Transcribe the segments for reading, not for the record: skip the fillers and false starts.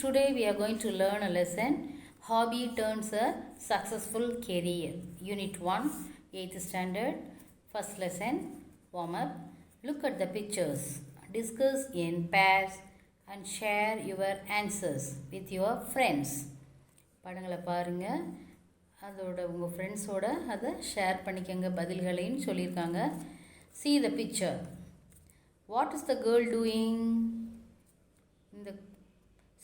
Today we are going to learn a lesson, Hobby Turns a Successful Career. Unit 1, 8th Standard, first lesson, warm up. Look at the pictures, discuss in pairs and share your answers with your friends. படங்களை பாருங்க, அதோட உங்கள் ஃப்ரெண்ட்ஸோட அதை share பண்ணிக்கங்க பதில்களையும் சொல்லியிருக்காங்க. See the picture. What is the girl doing? இந்த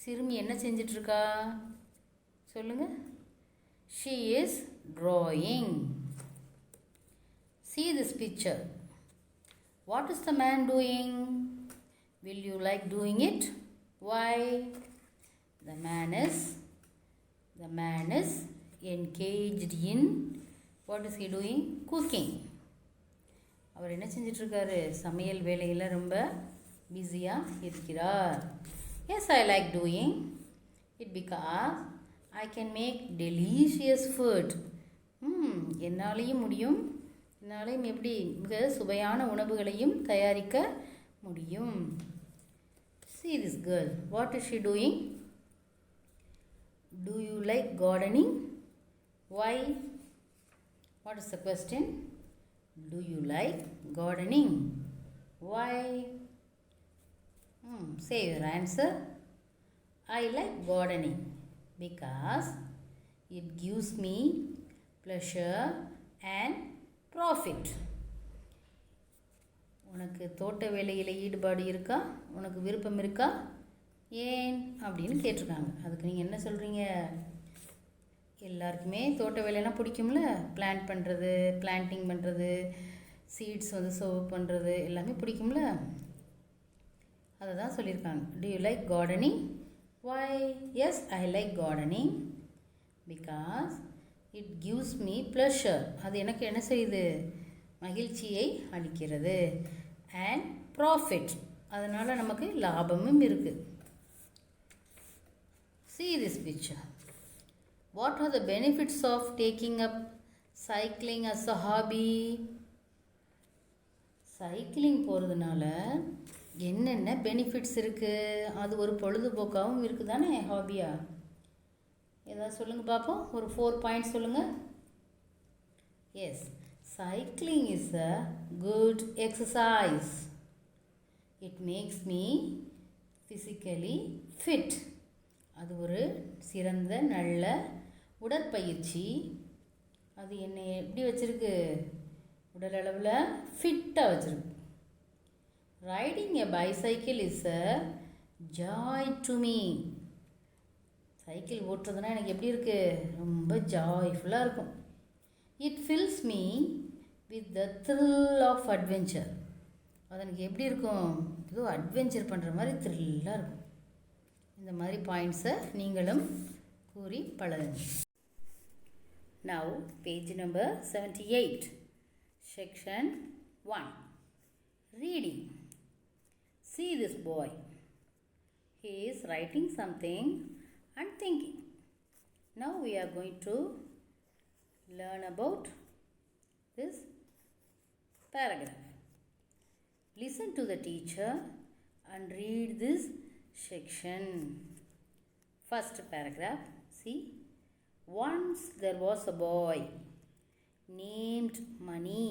சிறுமி என்ன செஞ்சிட்ருக்கா சொல்லுங்க. She is drawing. See this picture. What is the man doing? Will you like doing it? Why? The man is engaged in, what is he doing? Cooking. அவர் என்ன செஞ்சிட்ருக்காரு? சமையல் வேலையில் ரொம்ப பிஸியாக இருக்கிறார். Yes, I like doing it because I can make delicious food. என்னாலையும் முடியும், என்னாலையும் எப்படி மிக சுவையான உணவுகளையும் தயாரிக்க முடியும். See this girl. What is she doing? Do you like gardening? Why? What is the question? Do you like gardening? Why? Say your answer. I like gardening because it gives me pleasure and profit. உனக்கு தோட்ட வேலையில் ஈடுபாடு இருக்கா? உனக்கு விருப்பம் இருக்கா? ஏன் அப்படின்னு கேட்டிருக்காங்க. அதுக்கு நீங்கள் என்ன சொல்கிறீங்க? எல்லாருக்குமே தோட்ட வேலையெல்லாம் பிடிக்கும்ல. பிளான்டிங் பண்ணுறது, சீட்ஸ் சர்வ் பண்ணுறது எல்லாமே பிடிக்கும்ல. அதை தான் சொல்லியிருக்காங்க. Do you like gardening? Why? Yes, I like gardening because it gives me pleasure. அது எனக்கு என்ன செய்யுது? மகிழ்ச்சியை அளிக்கிறது. And profit. அதனால் நமக்கு லாபமும் இருக்குது. See this picture. What are the benefits of taking up cycling as a hobby? Cycling போகிறதுனால என்னென்ன பெனிஃபிட்ஸ் இருக்குது? அது ஒரு பொழுதுபோக்காகவும் இருக்குது தானே, ஹாபியா? ஏதாவது சொல்லுங்கள் பார்ப்போம். ஒரு 4 பாயிண்ட்ஸ் சொல்லுங்கள். Yes, cycling is a good exercise. It makes me physically fit. அது ஒரு சிறந்த நல்ல உடற்பயிற்சி. அது என்னை எப்படி வச்சுருக்கு? உடல் அளவில் ஃபிட்டாக வச்சுருக்கு. Riding a bicycle is a joy to me. Cycle ஓட்டுறதுனா எனக்கு எப்படி இருக்குது? ரொம்ப ஜாய்ஃபுல்லாக இருக்கும். It fills me with the thrill of adventure. அது எனக்கு எப்படி இருக்கும்? ஏதோ அட்வென்ச்சர் பண்ணுற மாதிரி த்ரில்லாக இருக்கும். இந்த மாதிரி பாயிண்ட்ஸை நீங்களும் கூறி பழகுங்க. Now page number 78, section 1, reading. See this boy. He is writing something and thinking. Now we are going to learn about this paragraph. Listen to the teacher and read this section. First paragraph. See. Once there was a boy named Money.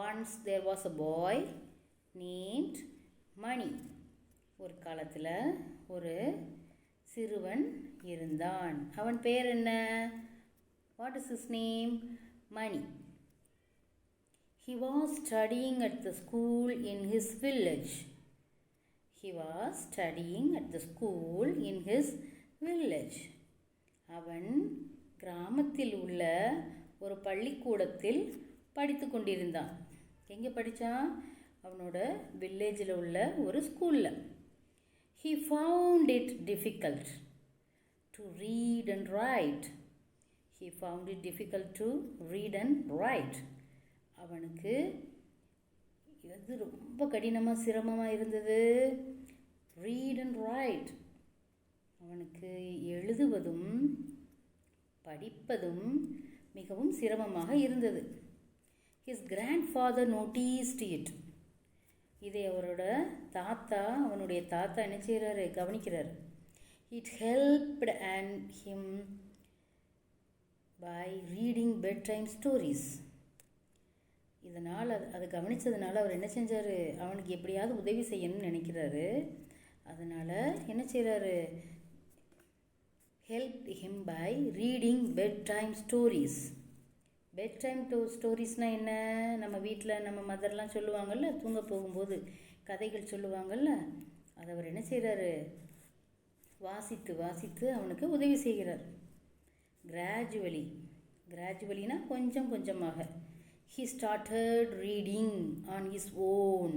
Once there was a boy named Money. ஒரு காலத்தில் ஒரு சிறுவன் இருந்தான். அவன் பேர் என்ன? What is his name? Money. He was studying at the school in his village. He was studying at the school in his village. அவன் கிராமத்தில் உள்ள ஒரு பள்ளிக்கூடத்தில் படித்து கொண்டிருந்தான். எங்கே படித்தான்? அவனோட வில்லேஜில் உள்ள ஒரு ஸ்கூலில். He found it difficult to read and write. He found it difficult to read and write. அவனுக்கு இது ரொம்ப கடினமாக சிரமமாக இருந்தது. Read and right. அவனுக்கு எழுதுவதும் படிப்பதும் மிகவும் சிரமமாக இருந்தது. His grandfather noticed it. இதை அவனுடைய தாத்தா என்ன செய்கிறாரு, கவனிக்கிறார். It helped and him by reading bedtime stories. இதனால் அதை கவனித்ததுனால அவர் என்ன செஞ்சார், அவனுக்கு எப்படியாவது உதவி செய்யணும்னு நினைக்கிறாரு. அதனால் என்ன செய்கிறாரு, help him by reading bedtime stories. Bedtime ஸ்டோரிஸ்னால் என்ன, நம்ம வீட்டில் நம்ம மதர்லாம் சொல்லுவாங்கள்ல, தூங்க போகும்போது கதைகள் சொல்லுவாங்கள்ல, அதை அவர் என்ன செய்கிறாரு, வாசித்து அவனுக்கு உதவி செய்கிறார். கிராஜுவலினா கொஞ்சம் கொஞ்சமாக. he started reading on his own.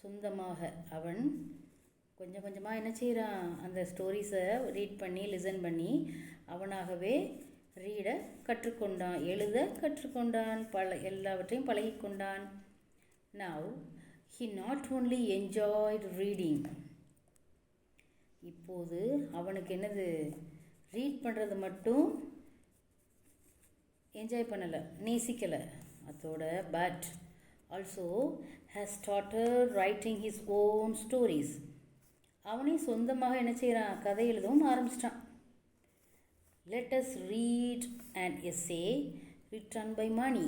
சொந்தமாக அவன் கொஞ்சம் கொஞ்சமாக என்ன செய்கிறான், அந்த ஸ்டோரிஸை ரீட் பண்ணி லிசன் பண்ணி அவனாகவே ரீட கற்றுக்கொண்டான், எழுத கற்றுக்கொண்டான், எல்லாவற்றையும் பழகிக்கொண்டான். now he not only enjoyed reading. இப்போது அவனுக்கு என்னது, ரீட் பண்ணுறது மட்டும் என்ஜாய் பண்ணலை, நேசிக்கலை, அதோட but also has started writing his own stories. அவனே சொந்தமாக என்ன செய்கிறான், கதை எழுதவும் ஆரம்பிச்சிட்டான். Let us read an essay written by Mani.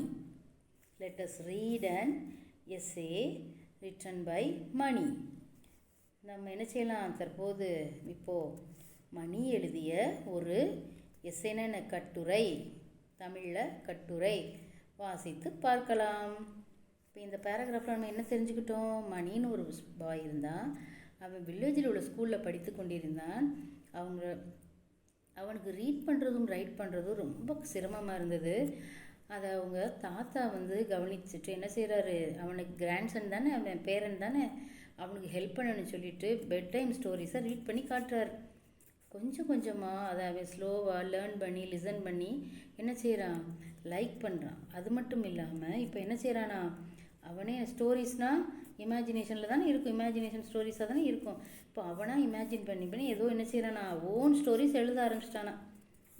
Let us read an essay written by Mani. நம்ம என்ன செய்யலாம், தற்போது இப்போது மணி எழுதிய ஒரு எஸ்ஸேன கட்டுரை, தமிழில் கட்டுரை வாசித்து பார்க்கலாம். இப்போ இந்த பேராகிராஃபில் நம்ம என்ன தெரிஞ்சுக்கிட்டோம், மணின்னு ஒரு பாய் இருந்தான். அவன் வில்லேஜில் உள்ள ஸ்கூலில் படித்து கொண்டிருந்தான். அவனுக்கு ரீட் பண்ணுறதும் ரைட் பண்ணுறதும் ரொம்ப சிரமமாக இருந்தது. அதை அவங்க தாத்தா கவனிச்சுட்டு என்ன செய்கிறாரு, அவனுக்கு கிராண்ட்சன் தானே, அவன் பேரன் தானே, அவனுக்கு ஹெல்ப் பண்ணணும்னு சொல்லிட்டு பெட் டைம் ஸ்டோரிஸை ரீட் பண்ணி காட்டுறார். கொஞ்சம் கொஞ்சமாக அதை அவன் ஸ்லோவாக லேர்ன் பண்ணி லிசன் பண்ணி என்ன செய்கிறான், லைக் பண்ணுறான். அது மட்டும் இல்லாமல் இப்போ என்ன செய்கிறானா, அவனே ஸ்டோரிஸ்னால் இமேஜினேஷனில் தானே இருக்கும், இமேஜினேஷன் ஸ்டோரிஸாக தானே இருக்கும். இப்போ அவனாக இமேஜின் பண்ணி ஏதோ என்ன செய்கிறானா, ஓன் ஸ்டோரிஸ் எழுத ஆரம்பிச்சிட்டானா.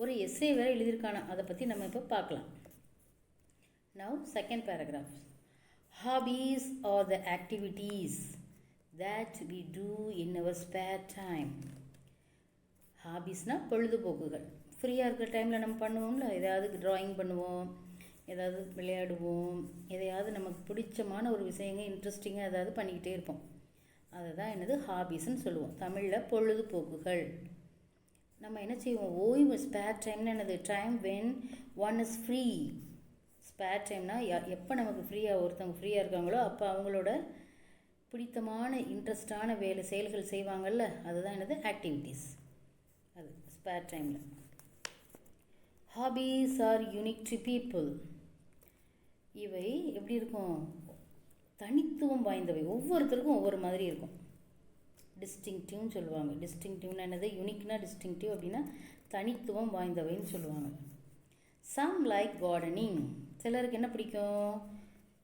ஒரு எஸ்ஸே வேறு எழுதியிருக்கானா. அதை பற்றி நம்ம இப்போ பார்க்கலாம். Now second paragraph. Hobbies R the activities that we do in our spare time. ஹாபீஸ்னால் பொழுதுபோக்குகள். ஃப்ரீயாக இருக்கிற டைமில் நம்ம பண்ணுவோம்ல, எதாவது ட்ராயிங் பண்ணுவோம், ஏதாவது விளையாடுவோம், எதையாவது நமக்கு பிடிச்சமான ஒரு விஷயங்கள் இன்ட்ரெஸ்டிங்காக ஏதாவது பண்ணிக்கிட்டே இருப்போம். அதை தான் என்னது ஹாபீஸ்ன்னு சொல்லுவோம். தமிழில் பொழுதுபோக்குகள். நம்ம என்ன செய்வோம், ஓய்வு, ஸ்பேர் டைம்னு என்னது, time when one is free. Spare டைம்னா எப்போ நமக்கு ஒருத்தவங்க ஃப்ரீயாக இருக்காங்களோ அப்போ அவங்களோட பிடித்தமான இன்ட்ரெஸ்டான செயல்கள் செய்வாங்கள்ல, அதுதான் என்னது ஆக்டிவிட்டீஸ். அது ஸ்பேர் டைமில். Hobbies are unique to people. இவை எப்படி இருக்கும், தனித்துவம் வாய்ந்தவை. ஒவ்வொருத்தருக்கும் ஒவ்வொரு மாதிரி இருக்கும். டிஸ்டிங்டிவ்னு சொல்லுவாங்க. டிஸ்டிங்டிவ்னா என்னது, யூனிக்னா டிஸ்டிங்டிவ் அப்படின்னா தனித்துவம் வாய்ந்தவைன்னு சொல்லுவாங்க. Some like gardening. சிலருக்கு என்ன பிடிக்கும்,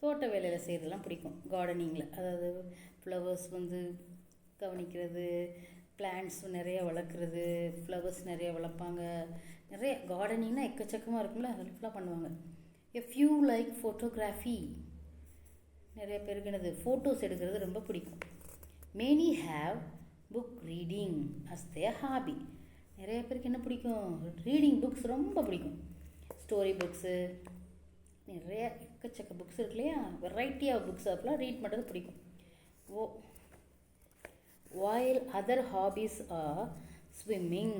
தோட்ட வேலையில் செய்கிறதுலாம் பிடிக்கும். கார்டனிங்கில் அதாவது ஃப்ளவர்ஸ் கவனிக்கிறது, பிளான்ட்ஸ் நிறைய வளர்க்குறது, ஃப்ளவர்ஸ் நிறைய வளர்ப்பாங்க. நிறைய கார்டனிங்னால் எக்கச்சக்கமாக இருக்கும்ல, ஹெல்ப்ஃபுல்லாக பண்ணுவாங்க. A few like photography. நிறைய பேருக்கு என்னது, ஃபோட்டோஸ் எடுக்கிறது ரொம்ப பிடிக்கும். Many have book reading as their hobby. நிறைய பேருக்கு என்ன பிடிக்கும், ரீடிங் புக்ஸ் ரொம்ப பிடிக்கும். ஸ்டோரி புக்ஸு, நிறைய எக்கச்சக்க புக்ஸ் இருக்கு இல்லையா, வெரைட்டி ஆஃப் புக்ஸ் அப்பெல்லாம் ரீட் பண்ணுறது பிடிக்கும். while other hobbies are swimming.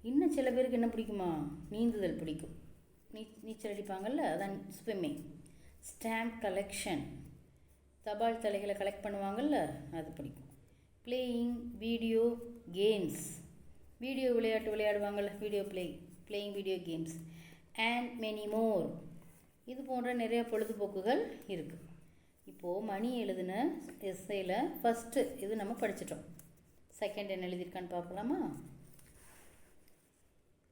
இன்னும் சில பேருக்கு என்ன பிடிக்குமா, நீந்துதல் பிடிக்கும். நீச்சல் அடிப்பாங்கள்ல, அதான் ஸ்விம்மிங். ஸ்டாம்ப் கலெக்ஷன், தபால் தலைகளை கலெக்ட் பண்ணுவாங்கள்ல, அது பிடிக்கும். பிளேயிங் வீடியோ கேம்ஸ், வீடியோ விளையாட்டு விளையாடுவாங்கள்ல, playing video games and many more. இது போன்ற நிறைய பொழுதுபோக்குகள் இருக்குது. இப்போது மணி எழுதின எஸ்ஸேயில் ஃபஸ்ட்டு இது நம்ம படிச்சிட்டோம். செகண்ட் என்ன எழுதியிருக்கான்னு பார்க்கலாமா.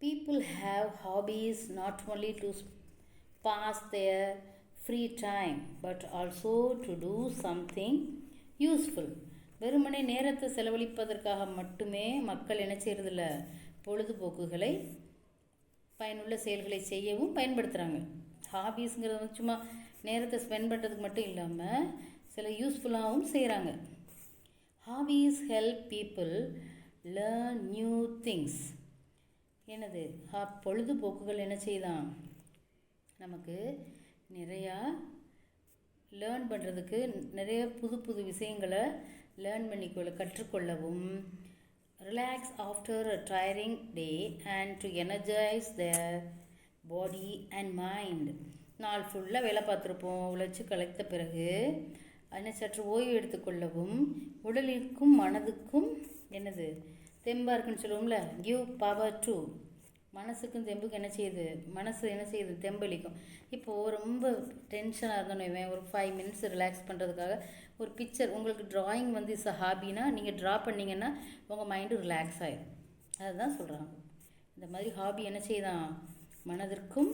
People have hobbies not only to pass their free time but also to do something useful. வெறுமனே நேரத்தை செலவழிப்பதற்காக மட்டுமே மக்கள் என்ன செய்கிறதில்ல, பொழுதுபோக்குகளை பயனுள்ள செயல்களை செய்யவும் பயன்படுத்துகிறாங்க. ஹாபீஸுங்கிறது சும்மா நேரத்தை ஸ்பெண்ட் பண்ணுறதுக்கு மட்டும் இல்லாமல் சில யூஸ்ஃபுல்லாகவும் செய்கிறாங்க. Hobbies help people learn new things. என்னது பொழுதுபோக்குகள் என்ன செய்தான், நமக்கு நிறையா லேர்ன் பண்ணுறதுக்கு நிறைய புது புது விஷயங்களை கற்றுக்கொள்ளவும், relax after a tiring day and to energise their body and mind. நாள் ஃபுல்லாக வேலை பார்த்துருப்போம், உழைச்சி கலைத்த பிறகு அதனை சற்று ஓய்வு எடுத்துக்கொள்ளவும், உடலுக்கும் மனதுக்கும் என்னது தெம்பாக இருக்குன்னு சொல்லுவோம்ல, கிவ் பவர் டு. மனசுக்கும் தெம்புக்கு என்ன செய்யுது, மனசு என்ன செய்யுது, தெம்பளிக்கும். இப்போது ரொம்ப டென்ஷனாக இருந்தோன்னு ஒரு 5 minutes ரிலாக்ஸ் பண்ணுறதுக்காக ஒரு பிக்சர், உங்களுக்கு ட்ராயிங் வந்து இஸ் அ ஹாபினா நீங்கள் ட்ரா பண்ணிங்கன்னா உங்கள் மைண்டு ரிலாக்ஸ் ஆகிடும். அதுதான் சொல்கிறாங்க. இந்த மாதிரி ஹாபி என்ன செய்யுதான், மனதிற்கும்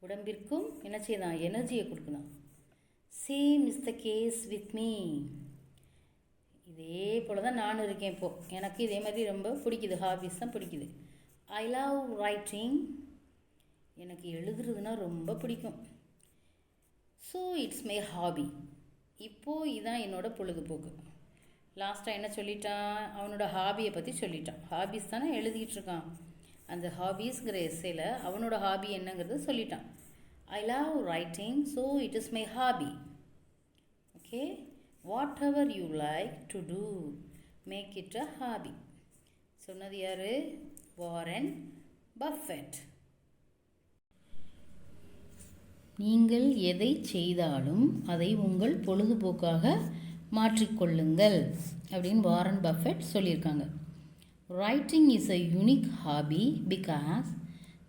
உடம்பிற்கும் என்ன செய்யுதான், எனர்ஜியை கொடுக்குதான். Same is the case with me. இதே போல் தான் நானும் இருக்கேன் இப்போது. எனக்கு இதே மாதிரி ரொம்ப பிடிக்குது, ஹாபிஸ் தான் பிடிக்குது. ஐ லவ் ரைட்டிங். எனக்கு எழுதுறதுனா ரொம்ப பிடிக்கும். So it's my hobby. இப்போது இதுதான் என்னோட பொழுதுபோக்கு. லாஸ்ட்டாக என்ன சொல்லிட்டான், அவனோட ஹாபியை பற்றி சொல்லிட்டான். ஹாபிஸ் தானே எழுதிக்கிட்டு இருக்கான். அந்த ஹாபீஸ்ங்கிற எஸ்ஸேல அவனோட ஹாபி என்னங்கிறது சொல்லிட்டான். I love writing, so it is my hobby. Okay, whatever you like to do, make it a hobby. சொன்னது யார், வாரன் பஃபெட். நீங்கள் எதை செய்தாலும் அதை உங்கள் பொழுதுபோக்காக மாற்றிக்கொள்ளுங்கள் அப்படின்னு வாரன் பஃபெட் சொல்லியிருக்காங்க. Writing is a unique hobby because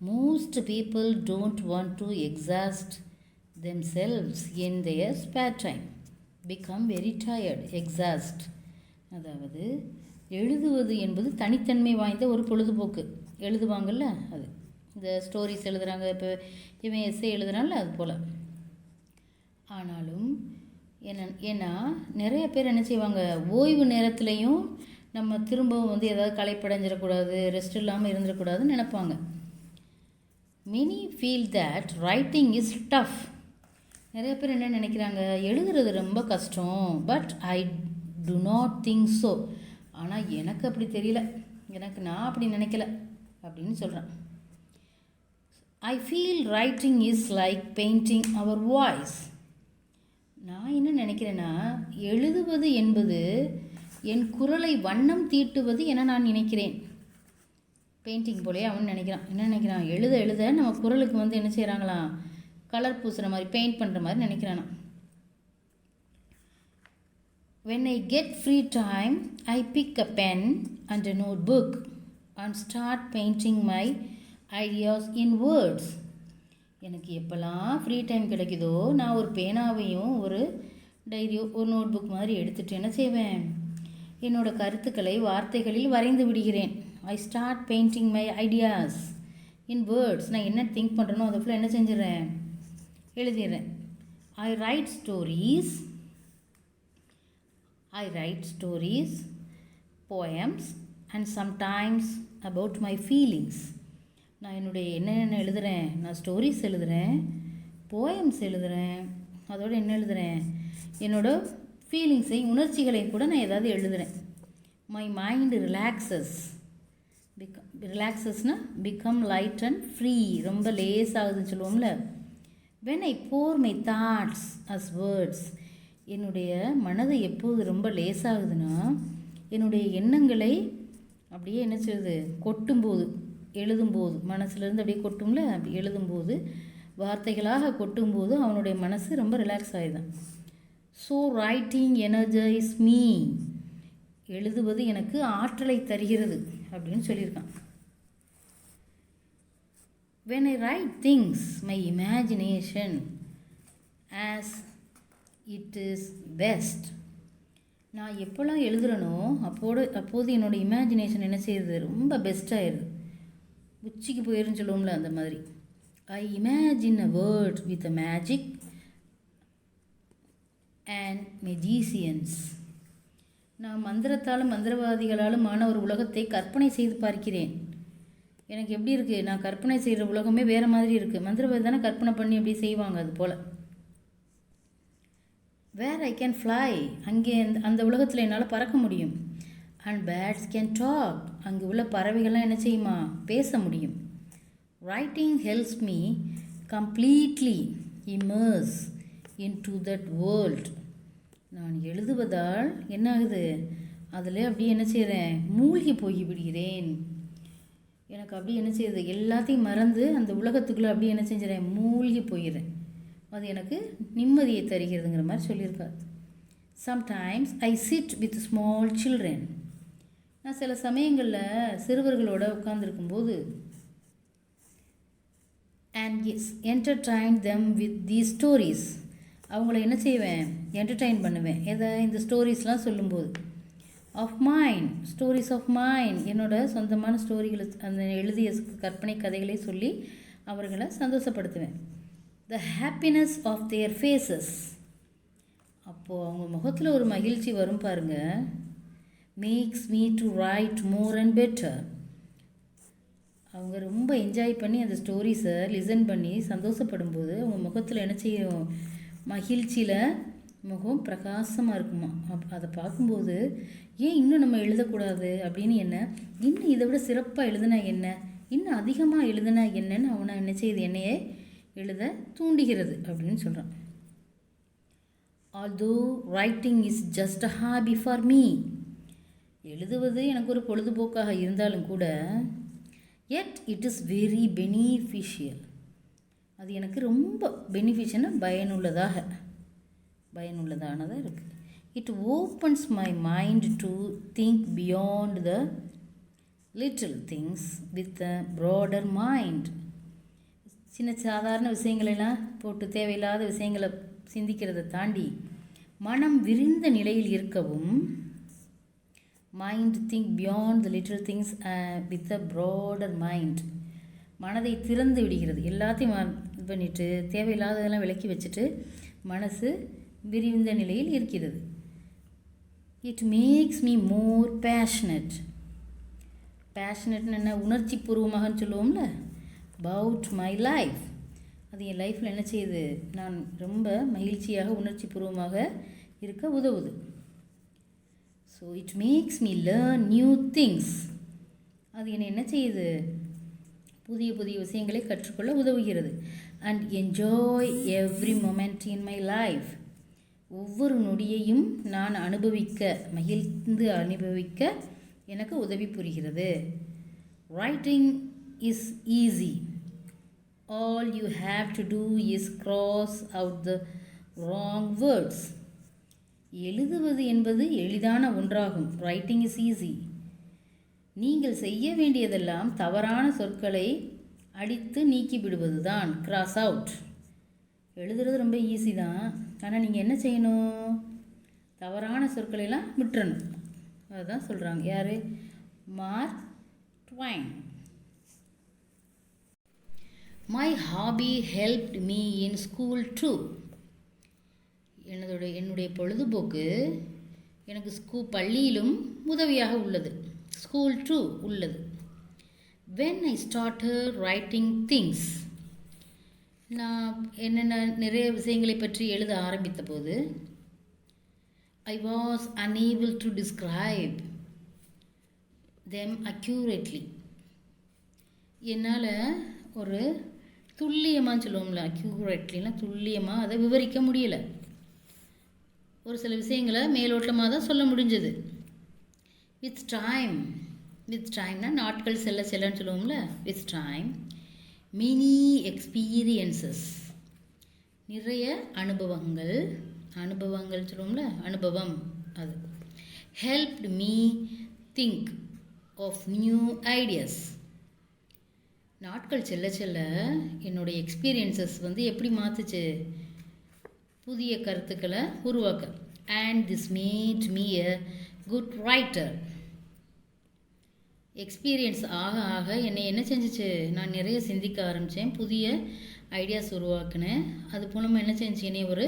most people don't want to exhaust themselves in their spare time. Become very tired. Exhaust. அதாவது எழுதுவது என்பது தனித்தன்மை வாய்ந்த ஒரு பொழுதுபோக்கு. எழுதுவாங்கள்ல அது. இந்த ஸ்டோரிஸ் எழுதுகிறாங்க, இப்போ இவன் எஸ்ஸே எழுதுனால அது போல். ஆனாலும் ஏன்னா நிறைய பேர் என்ன செய்வாங்க, ஓய்வு நேரத்துலையும் நம்ம திரும்பவும் வந்து ஏதாவது களைப்படைஞ்சிடக்கூடாது, ரெஸ்ட் இல்லாமல் இருந்துடக்கூடாதுன்னு நினைப்பாங்க. Many feel that writing is tough. நிறைய பேர் என்ன நினைக்கிறாங்க, எழுதுறது ரொம்ப கஷ்டம். But I do not think so. ஆனால் எனக்கு அப்படி தெரியல, நான் அப்படி நினைக்கல அப்படின்னு சொல்கிறேன். I feel writing is like painting our voice. நான் என்ன நினைக்கிறேன்னா, எழுதுவது என்பது என் குரலை வண்ணம் தீட்டுவது என நான் நினைக்கிறேன். பெயிண்டிங் போலே அவன் நினைக்கிறான். என்ன நினைக்கிறான், எழுத எழுத நம்ம குரலுக்கு வந்து என்ன செய்கிறாங்களாம், கலர் பூசுகிற மாதிரி, பெயிண்ட் பண்ணுற மாதிரி நினைக்கிறானா. When I get free time, I pick a pen and a notebook and start painting my ideas in words. எனக்கு எப்போல்லாம் ஃப்ரீ டைம் கிடைக்குதோ நான் ஒரு பேனாவையும் ஒரு டைரியோ ஒரு நோட் புக் மாதிரி எடுத்துகிட்டு என்ன செய்வேன், என்னோடய கருத்துக்களை வார்த்தைகளில் வரைந்து விடுகிறேன். I start painting my ideas in words. நான் என்ன திங்க் பண்ணுறனோ அதை ஃபுல்லாக என்ன செஞ்சிடறேன், எழுதிடுறேன். I write stories, poems and sometimes about my feelings. நான் என்னுடைய என்னென்ன எழுதுகிறேன், நான் ஸ்டோரிஸ் எழுதுகிறேன், போயம்ஸ் எழுதுகிறேன், அதோடு என்ன எழுதுகிறேன், என்னோடய ஃபீலிங்ஸையும் உணர்ச்சிகளையும் கூட நான் ஏதாவது எழுதுகிறேன். மை மைண்ட் ரிலாக்ஸஸ்னால் பிகம் லைட் அண்ட் ஃப்ரீ, ரொம்ப லேஸ் ஆகுதுன்னு சொல்லுவோம்ல. when I pour my thoughts as words, என்னுடைய மனதை எப்போது ரொம்ப லேசாகுதுன்னா, என்னுடைய எண்ணங்களை அப்படியே என்ன செய்யுது, கொட்டும்போது, எழுதும்போது, மனசுலேருந்து அப்படியே கொட்டும்ல, அப்படி எழுதும்போது, வார்த்தைகளாக கொட்டும்போது அவனுடைய மனசு ரொம்ப ரிலாக்ஸ் ஆகிடுதான். ஸோ ரைட்டிங் எனர்ஜைஸ் மீ, எழுதுவது எனக்கு ஆற்றலை தருகிறது அப்படின்னு சொல்லியிருக்கான். when I write things, my imagination as it is best. நான் எப்போல்லாம் எழுதுகிறனோ அப்போது என்னோடய இமேஜினேஷன் என்ன செய்யுது, ரொம்ப பெஸ்ட்டாகிடுது, உச்சிக்கு போயிருன்னு சொல்லுவோம்ல அந்த மாதிரி. I imagine a world with a magic and magicians. நான் மந்திரத்தாலும் மந்திரவாதிகளாலும் ஆன ஒரு உலகத்தை கற்பனை செய்து பார்க்கிறேன். எனக்கு எப்படி இருக்குது, நான் கற்பனை செய்கிற உலகமே வேறு மாதிரி இருக்குது. மந்திரவாதி தானே கற்பனை பண்ணி அப்படி செய்வாங்க, அது போல் வேர் ஐ கேன் ஃப்ளை, அங்கே அந்த உலகத்தில் என்னால் பறக்க முடியும். அண்ட் பேர்ட்ஸ் கேன் டாக், அங்கே உள்ள பறவைகள்லாம் என்ன செய்யுமா, பேச முடியும். Writing helps me completely immerse into that world, நான் எழுதுவதால் என்ன ஆகுது, அதில் அப்படியே என்ன செய்கிறேன், மூழ்கி போய் விடுகிறேன். எனக்கு அப்படியே என்ன செய்யுது, எல்லாத்தையும் மறந்து அந்த உலகத்துக்குள்ளே அப்படியே என்ன செஞ்சிடறேன், மூழ்கி போயிடுறேன். அது எனக்கு நிம்மதியை தருகிறதுங்கிற மாதிரி சொல்லியிருக்கார். Sometimes I sit with small children, நான் சில சமயங்களில் சிறுவர்களோடு உட்கார்ந்துருக்கும்போது and entertain them with the stories, அவங்கள என்ன செய்வேன், என்டர்டைன் பண்ணுவேன். எதை, இந்த ஸ்டோரிஸ்லாம் சொல்லும்போது. Of mind, stories of mind, என்னோட சொந்தமான ஸ்டோரிகளை, அந்த எழுதிய கற்பனை கதைகளை சொல்லி அவர்களை சந்தோஷப்படுத்துவேன். The happiness of their faces, அப்போது அவங்க முகத்தில் ஒரு மகிழ்ச்சி வரும் பாருங்க. Makes me to write more and better, அவங்க ரொம்ப என்ஜாய் பண்ணி அந்த ஸ்டோரிஸை லிசன் பண்ணி சந்தோஷப்படும் போது அவங்க முகத்தில் என்ன செய்யும், மகிழ்ச்சியில் முகம் பிரகாசமாக இருக்குமா. அதை பார்க்கும்போது ஏன் இன்னும் நம்ம எழுதக்கூடாது அப்படின்னு, என்ன இன்னும் இதை விட சிறப்பாக எழுதுனா என்ன, இன்னும் அதிகமாக எழுதுனா என்னன்னு அவனை என்ன செய்யுது, என்னையே எழுத தூண்டுகிறது அப்படின்னு சொல்கிறான். Although writing is just a hobby for me, எழுதுவது எனக்கு ஒரு பொழுதுபோக்காக இருந்தாலும் கூட, yet it is very beneficial, அது எனக்கு ரொம்ப பெனிஃபிஷியலாக பயனுள்ளதானதாக இருக்குது. It opens my mind to think beyond the little things with a broader mind, சின்ன சாதாரண விஷயங்களெல்லாம் போட்டு தேவையில்லாத விஷயங்களை சிந்திக்கிறதை தாண்டி மனம் விரிந்த நிலையில் இருக்கவும், mind think beyond the little things with a broader mind, மனதை திறந்து விடுகிறது. எல்லாத்தையும் இது பண்ணிவிட்டு தேவையில்லாததெல்லாம் விலக்கி வச்சுட்டு மனசு விரிந்த நிலையில் இருக்கிறது. It makes me more passionate, பேஷனட்னு என்ன, உணர்ச்சி பூர்வமாகன்னு சொல்லுவோம்ல, அபவுட் மை லைஃப், அது என் லைஃப்பில் என்ன செய்யுது, நான் ரொம்ப மகிழ்ச்சியாக உணர்ச்சி பூர்வமாக இருக்க உதவுது. So it makes me learn new things, அது என்னை என்ன செய்யுது, புதிய புதிய விஷயங்களை கற்றுக்கொள்ள உதவுகிறது. And enjoy every moment in my life, ஒவ்வொரு நொடியையும் நான் மகிழ்ந்து அனுபவிக்க எனக்கு உதவி புரிகிறது. Writing is easy, all you have to do is cross out the wrong words, எழுதுவது என்பது எளிதான ஒன்றாகும். ரைட்டிங் இஸ் ஈஸி, நீங்கள் செய்ய வேண்டியதெல்லாம் தவறான சொற்களை அடித்து நீக்கிவிடுவது தான். கிராஸ் அவுட், எழுதுறது ரொம்ப ஈஸி தான், ஆனால் நீங்கள் என்ன செய்யணும், தவறான சொற்களெல்லாம் விட்டுறணும். அதுதான் சொல்கிறாங்க யார், Mark Twain. My hobby helped me in school too, என்னுடைய பொழுதுபோக்கு எனக்கு பள்ளியிலும் உதவியாக உள்ளது. ஸ்கூல் டூ உள்ளது. When I started writing things, நான் என்னென்ன நிறைய விஷயங்களை பற்றி எழுத ஆரம்பித்த போது, I was unable to describe them accurately, என்னால் ஒரு துல்லியமாக சொல்லுவோம்ல, அக்யூரேட்லினா துல்லியமாக அதை விவரிக்க முடியலை. ஒரு சில விஷயங்களை மேலோட்டமாக தான் சொல்ல முடிஞ்சது. வித் டைம்னா நாட்கள் செல்லன்னு சொல்லுவோம்ல, வித் டைம் மினி எக்ஸ்பீரியன்சஸ், நிறைய அனுபவங்கள் சொல்லுவோம்ல, அனுபவம், அது helped me think of new ideas, நாட்கள் செல்ல என்னுடைய எக்ஸ்பீரியன்சஸ் எப்படி மாற்றுச்சு, புதிய கருத்துக்களை உருவாக்க. And this made me a good writer, experience ஆக என்னை என்ன செஞ்சிச்சு, நான் நிறைய சிந்திக்க ஆரம்பித்தேன், புதிய ஐடியாஸ் உருவாக்கினேன். அது மூலமாக என்ன செஞ்சு, என்னை ஒரு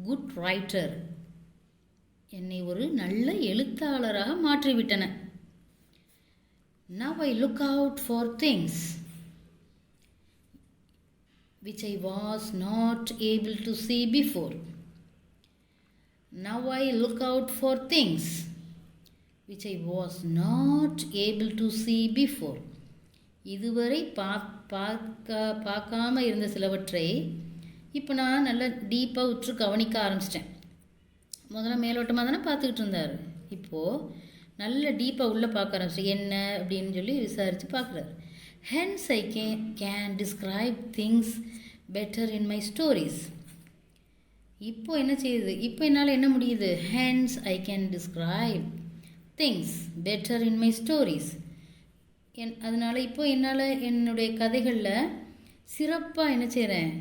குட் ரைட்டர், என்னை ஒரு நல்ல எழுத்தாளராக மாற்றிவிட்டன. Now I look out for things which I was not able to see before. Now I look out for things which I was not able to see before. இதுவரை பார்க்காம இருந்த சிலவற்றை இப்போ நான் நல்லா டீப்பாக உற்று கவனிக்க ஆரம்பிச்சிட்டேன். முதல்ல மேலோட்டமாக தானே பார்த்துக்கிட்டு இருந்தார். இப்போது நல்ல டீப்பாக உள்ளே பார்க்க ஆரம்பிச்சிட்டேன். என்ன அப்படின்னு சொல்லி விசாரித்து பார்க்குறாரு. Hence I can describe things better in my stories. இப்போ என்ன செய்யுது? இப்போ என்னால் என்ன முடியுது? Hence I can describe things better in my stories. அதனால் இப்போ என்னால் என்னுடைய கதைகளில் சிறப்பாக என்ன செய்கிறேன்?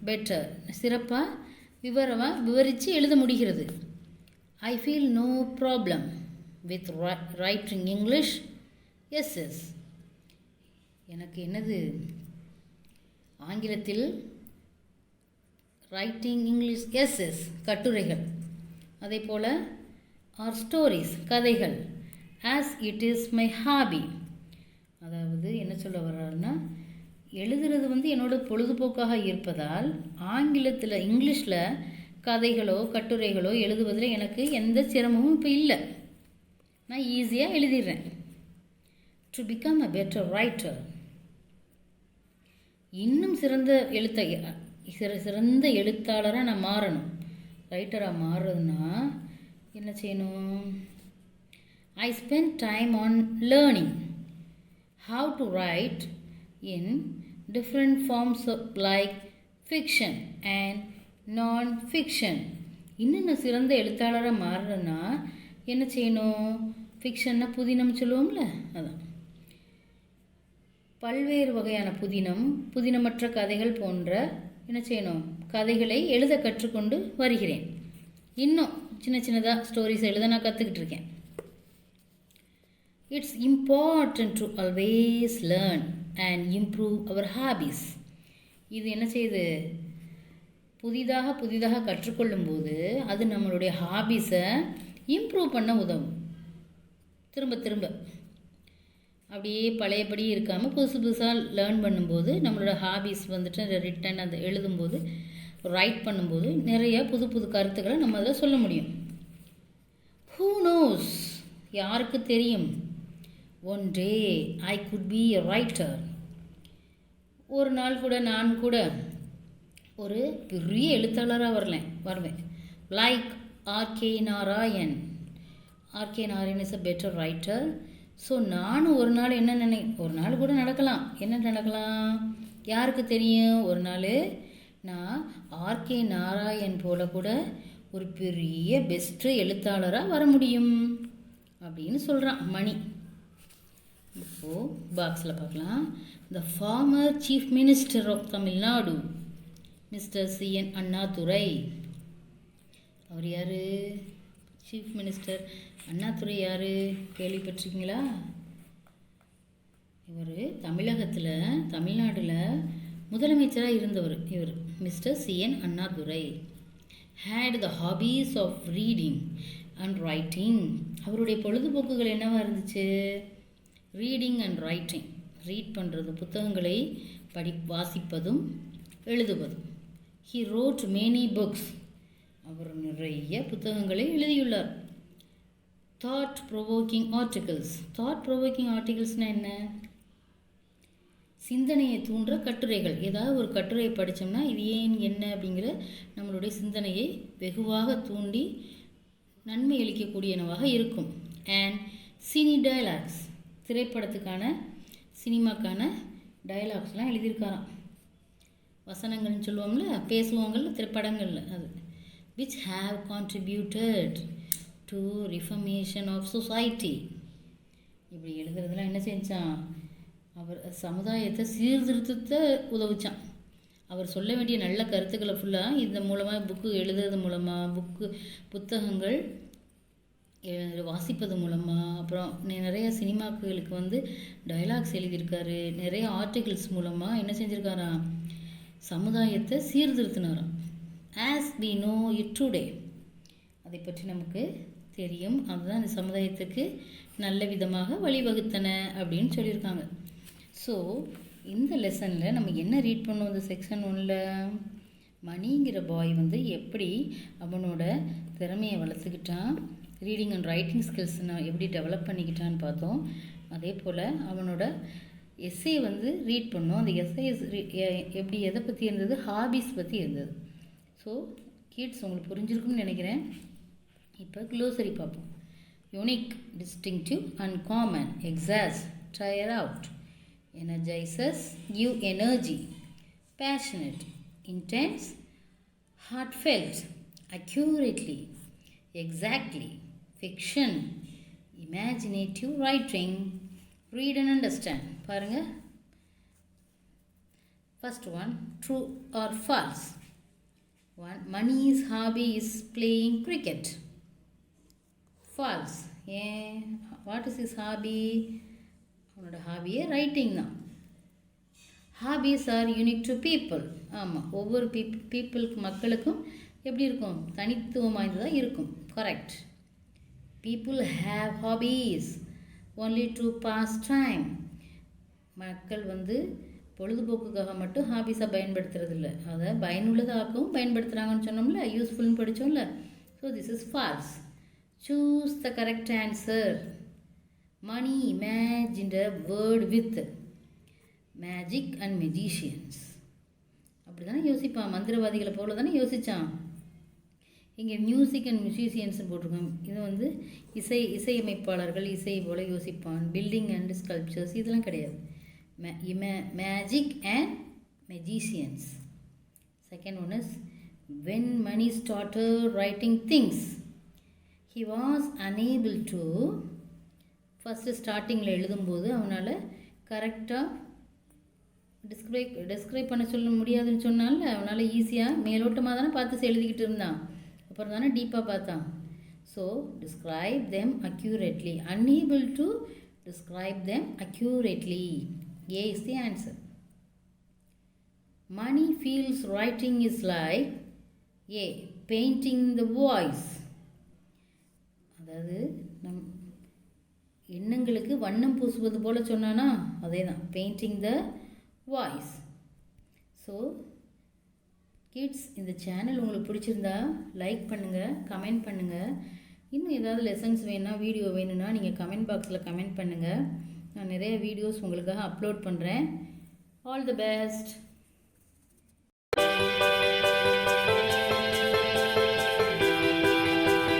பெட்டர், சிறப்பாக விவரித்து எழுத முடிகிறது. I feel no problem with writing English essays. எனக்கு என்னது? ஆங்கிலத்தில் ரைட்டிங் இங்கிலீஷ் essays கட்டுரைகள், அதே போல் ஆர் ஸ்டோரிஸ் கதைகள், as it is my hobby. அதாவது என்ன சொல்ல வர்றாருன்னா, எழுதுறது என்னோட பொழுதுபோக்காக இருப்பதால் ஆங்கிலத்தில் இங்கிலீஷில் கதைகளோ கட்டுரைகளோ எழுதுவதில் எனக்கு எந்த சிரமமும் இப்போ இல்லை. நான் ஈஸியாக எழுதிடுறேன். To become a better writer, இன்னும் சிறந்த எழுத்தாளராக நான் மாறணும். ரைட்டராக மாறுறதுன்னா என்ன செய்யணும்? I spend time on learning how to write in different forms like fiction and non-fiction. இன்னும் நான் சிறந்த எழுத்தாளராக மாறுறேன்னா என்ன செய்யணும்? ஃபிக்ஷன்னா புதினம் சொல்லுவோம்ல, அதான் பல்வேறு வகையான புதினமற்ற கதைகள் போன்ற என்ன செய்யணும்? கதைகளை எழுத கற்றுக்கொண்டு வருகிறேன். இன்னும் சின்னதாக ஸ்டோரிஸ் எழுத நான் கற்றுக்கிட்டு இருக்கேன். It's important to always learn and improve our hobbies. இது என்ன செய்யுது? புதிதாக கற்றுக்கொள்ளும்போது அது நம்மளுடைய ஹாபீஸை இம்ப்ரூவ் பண்ண உதவும். திரும்ப அப்படியே பழையபடி இருக்காமல் புதுசாக லேர்ன் பண்ணும்போது நம்மளோட ஹாபீஸ் ரிட்டன் அதை எழுதும்போது ரைட் பண்ணும்போது நிறைய புது கருத்துக்களை நம்ம அதில் சொல்ல முடியும். Who knows? யாருக்கு தெரியும்? One day I could be a writer. ஒரு நாள் கூட நான் கூட ஒரு பெரிய எழுத்தாளராக வருவேன். Like R.K. Narayan. R.K. Narayan is a better writer. So நானும் ஒரு நாள் ஒரு நாள் கூட நடக்கலாம். என்ன நடக்கலாம்? யாருக்கு தெரியும்? ஒரு நாள் நான் R.K. நாராயண் போல கூட ஒரு பெரிய பெஸ்ட்டு எழுத்தாளராக வர முடியும் அப்படின்னு சொல்கிறான் மணி. இப்போது பாக்ஸில் பார்க்கலாம். The former chief minister of Tamil Nadu mister C.N. Annadurai. அவர் யார்? சீஃப் மினிஸ்டர் அண்ணாதுரை யார்? கேள்விப்பட்டிருக்கீங்களா? இவர் தமிழ்நாட்டில் முதலமைச்சராக இருந்தவர். இவர் Mister C.N. Annadurai had the hobbies of reading and writing. அவருடைய பொழுதுபோக்குகள் என்னவா இருந்துச்சு? Reading and writing. ரீட் பண்ணுறது, புத்தகங்களை வாசிப்பதும் எழுதுவதும். He wrote many books. அவர் நிறைய புத்தகங்களை எழுதியுள்ளார். தாட் ப்ரொவோக்கிங் ஆர்டிகல்ஸ்னால் என்ன? சிந்தனையை தூண்டுற கட்டுரைகள். ஏதாவது ஒரு கட்டுரையை படித்தோம்னா இது ஏன் என்ன அப்படிங்கிற நம்மளுடைய சிந்தனையை வெகுவாக தூண்டி நன்மை அளிக்கக்கூடியனவாக இருக்கும். அண்ட் சினி டயலாக்ஸ், சினிமாக்கான டயலாக்ஸ்லாம் எழுதியிருக்காராம். வசனங்கள்னு சொல்லுவோம்ல, பேசுவாங்கள்ல திரைப்படங்களில், அது which have contributed to reformation of society. இப்படி எழுதுறதுலாம் என்ன செஞ்சான்? அவர் சமுதாயத்தை சீர்திருத்தத்தை உதவிச்சான். அவர் சொல்ல வேண்டிய நல்ல கருத்துக்களை ஃபுல்லாக இந்த மூலமாக புக்கு எழுதுறது மூலமாக, புத்தகங்கள் வாசிப்பது மூலமாக, அப்புறம் நிறைய சினிமாக்களுக்கு டயலாக்ஸ் எழுதியிருக்காரு. நிறைய ஆர்டிகிள்ஸ் மூலமாக என்ன செஞ்சுருக்காராம்? சமுதாயத்தை சீர்திருத்தினாராம். As we know it today. அதை பற்றி நமக்கு தெரியும். அதுதான் இந்த சமுதாயத்துக்கு நல்ல விதமாக வழிவகுத்தன அப்படின்னு சொல்லியிருக்காங்க. ஸோ இந்த லெசனில் நம்ம என்ன ரீட் பண்ணோம்? இந்த செக்ஷன் 1ல் மணிங்கிற பாய் எப்படி அவனோட திறமையை வளர்த்துக்கிட்டான். ரீடிங் அண்ட் ரைட்டிங் ஸ்கில்ஸ் நான் எப்படி டெவலப் பண்ணிக்கிட்டான்னு பார்த்தோம். அதே போல் அவனோட எஸ்ஸே வந்து ரீட் பண்ணோம். அந்த எஸ்ஸே எப்படி எதை பற்றி இருந்தது, ஹாபீஸ் பற்றி இருந்தது. ஸோ கிட்ஸ் உங்களுக்கு புரிஞ்சிருக்கும்னு நினைக்கிறேன். இப்போ க்ளோசரி பார்ப்போம். Unique, distinctive, uncommon, exhaust, tire out, energizes, give energy, passionate, intense, heartfelt, accurately, exactly, fiction, imaginative writing, read and understand. பாருங்க, first one, true or false. One, Mani's hobby is playing cricket. False. Yeah. What is his hobby? அவனோட ஹாபியே writing தான். Hobbies are unique to people. ஆமாம், ஒவ்வொரு மக்களுக்கும் எப்படி இருக்கும், தனித்துவம் வாய்ந்ததாக இருக்கும். Correct. People have hobbies only to pass time. மக்கள் வந்து பொழுதுபோக்குக்காக மட்டும் ஹாபீஸை பயன்படுத்துறதில்ல, அதை பயனுள்ளதாகவும் பயன்படுத்துகிறாங்கன்னு சொன்னோம்ல, யூஸ்ஃபுல்னு படித்தோம்ல. So this is false. Choose the correct answer. Mani imagined a world with magic and magicians. அப்படி தானே யோசிப்பான், மந்திரவாதிகளை போல தானே யோசித்தான். இங்கே மியூசிக் அண்ட் மியூசிஷியன்ஸ்னு போட்டிருக்கோம். இது வந்து இசையமைப்பாளர்கள், இசை போல யோசிப்பான். பில்டிங் அண்ட் ஸ்கல்ப்சர்ஸ் இதெல்லாம் கிடையாது. Magic and magicians. Second one is when Mani started writing things, he was unable to. First ஸ்டார்டிங்கில் எழுதும்போது அவனால் கரெக்டாக டிஸ்கிரைப் பண்ண சொல்ல முடியாதுன்னு சொன்னால அவனால் ஈஸியாக மேலோட்டமாக தானே பார்த்து எழுதிக்கிட்டு இருந்தான். அப்புறம் தானே டீப்பாக பார்த்தான். So describe them accurately. Unable to describe them accurately. A is the answer. Mani feels writing is like A. Painting the voice. அதாவது எண்ணங்களுக்கு வண்ணம் பூசுவது போல சொன்னானா, அதே தான் painting the voice. So kids, இந்த சேனல் உங்களுக்கு பிடிச்சிருந்தா லைக் பண்ணுங்கள், கமெண்ட் பண்ணுங்கள். இன்னும் ஏதாவது லெசன்ஸ் வேணும்னா, வீடியோ வேணும்னா நீங்கள் கமெண்ட் பாக்ஸில் கமெண்ட் பண்ணுங்கள். நான் நிறைய வீடியோஸ் உங்களுக்காக அப்லோட் பண்ணுறேன். All the best.